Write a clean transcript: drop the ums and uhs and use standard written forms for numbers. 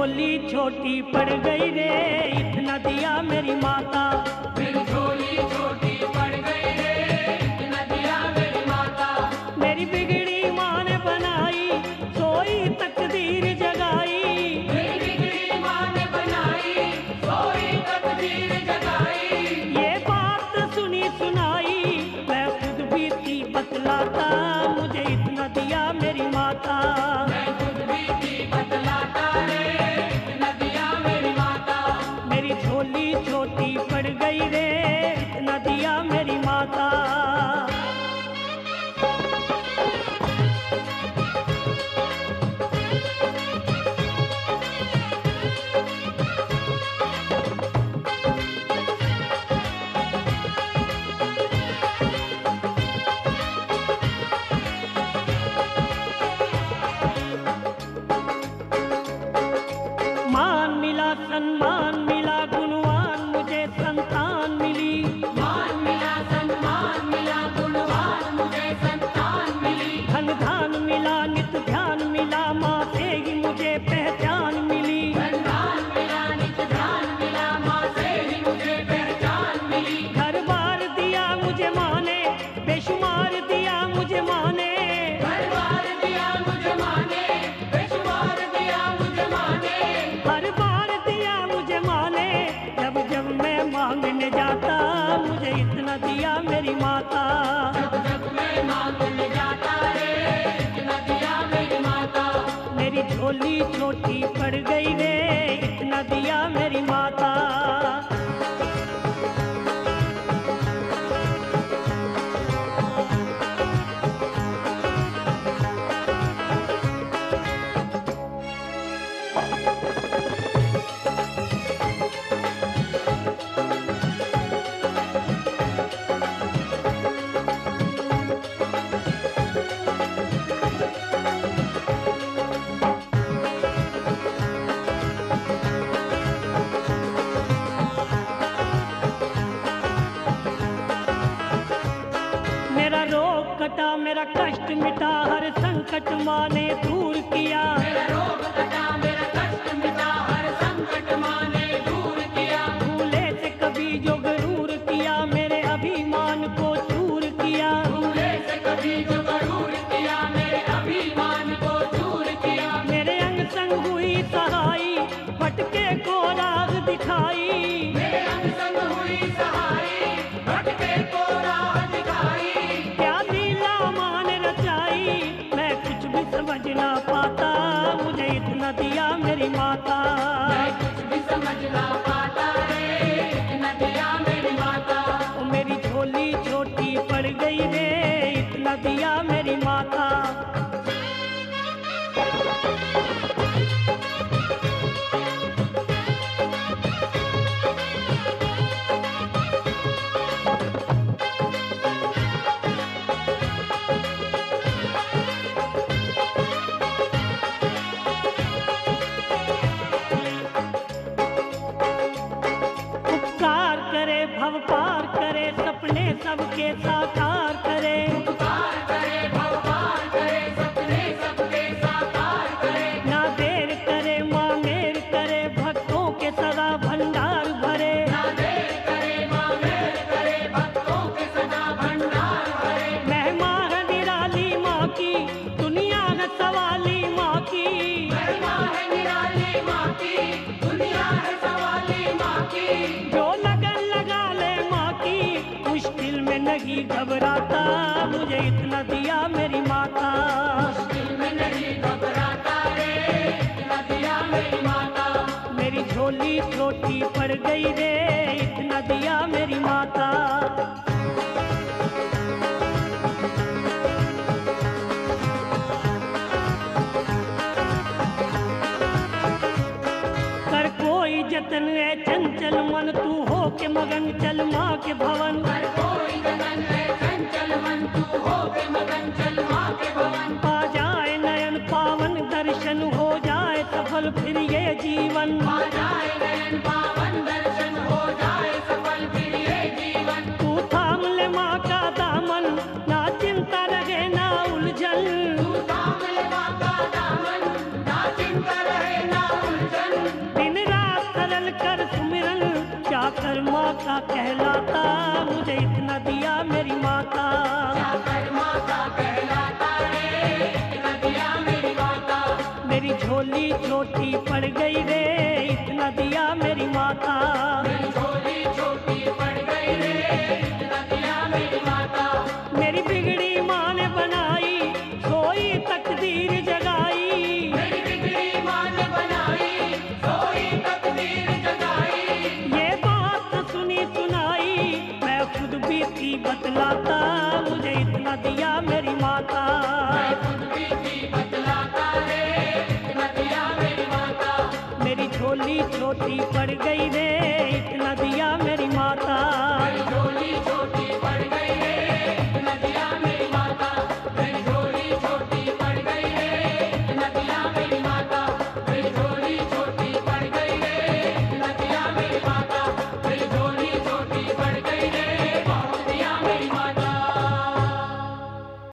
झोली छोटी पड़ गई रे, इतना दिया मेरी माता। मेरी झोली छोटी पड़ गई रे, इतना दिया मेरी माता। मेरी बिगड़ी माँ ने बनाई, सोई तकदीर जगाई। मेरी बिगड़ी माँ ने बनाई, सोई तकदीर जगाई। ये बात सुनी सुनाई, मैं खुद भी थी बतलाता, मुझे इतना दिया मेरी माता। मैं खुद भी थी बतलाता रे, इतना दिया मेरी माता। मेरी झोली छोटी पड़ गई रे, इतना दिया मेरी माता। मान मिला सम्मान मिला, गुणवान मुझे संतान मिली। मान मिला सम्मान मिला, गुणवान मुझे संतान मिली। धन धान मिला, नित ध्यान मिला, माँ से ही मुझे पहचान मिली। धन मिला, नित ध्यान मिला, माँ से ही मुझे पहचान मिली। घर बार दिया मुझे माँ ने, बेशुमार दिया मुझे माँ ने। घर बार दिया मुझे माँ ने, बेशुमार दिया मुझे माँ ने। हर बार दिया मुझे माँ ने, जब जब मैं मांगने जाता, मुझे इतना दिया मेरी माता। जब जब मैं मांगने जाता रे, इतना दिया मेरी माता। मेरी झोली छोटी पड़ गई रे, इतना दिया मेरी माता। मेरा रोग कटा, मेरा कष्ट मिटा, हर संकट माँ ने दूर किया। मेरा रोग कटा, मेरा कष्ट मिटा, हर संकट माँ ने दूर किया। भूले से कभी जो गरूर किया, मेरे अभिमान को चूर किया। भूले से कभी जो गरूर किया, मेरे अभिमान को दूर किया। मेरे अंग संग हुई सहाई, भटके को राह दिखाई। मेरे अंग संग हुई सहाई, भटके को राह दिखाई। क्या लीला माँ ने रचाई, मैं कुछ भी समझ ना पाता, मुझे इतना दिया मेरी माता। मैं कुछ भी समझ ना पाता रे, इतना दिया मेरी माता। ओ मेरी झोली छोटी पड़ गई रे, इतना दिया मेरी माता। उपकार करे, भव पार करे, सपने सबके साकार करे। उपकार करे, भव पार करे, सपने सबके साकार करे। ना देर करे, माँ मेर करे, भक्तों के सदा भंडार भरे। ना देर करे, माँ मेर करे, भक्तों के सदा भंडार भरे। महिमा है निराली माँ की, दुनिया है सवाली माँ की। महिमा है निराली माँ की, दुनिया है सवाली माँ की। जो लगन लगा ले माँ की, मुश्किल में नहीं घबराता, मुझे इतना दिया मेरी माता। मुश्किल में नहीं घबराता रे, इतना दिया मेरी माता। मेरी झोली छोटी पड़ गई रे, इतना दिया मेरी माता। कर कोई जतन है चंचल मन, तू हो के मगन चल माँ के भवन। हर कोई गगन है चंचल मन, तू हो के मगन चल माँ के भवन। पा जाए नयन पावन दर्शन, हो जाए सफल फिर ये जीवन। आ जाए नयन पावन दर्शन, हो जाए सफल फिर ये जीवन। तू थाम ले माँ का दामन, ना चिंता रहे ना उलझन। तू थाम ले माँ का दामन, ना चिंता रहे ना उलझन। माता कहलाता, मुझे इतना दिया मेरी माता। जाकर माता कहलाता रे, इतना दिया मेरी माता। मेरी झोली छोटी पड़ गई रे, इतना दिया मेरी माता। मेरी झोली छोटी पड़ गई रे, इतना दिया मेरी माता। मेरी बिगड़ी माँ ने बनाई, सोई तकदीर जगाई। मेरी बिगड़ी माँ ने बनाई, सोई तकदीर जगाई। ये बात सुनी सुनाई, मैं खुद भी थी बतलाता, मुझे इतना दिया मेरी माता। मैं खुद भी थी बतलाता रे, इतना दिया मेरी माता। मेरी झोली छोटी पड़ गई रे,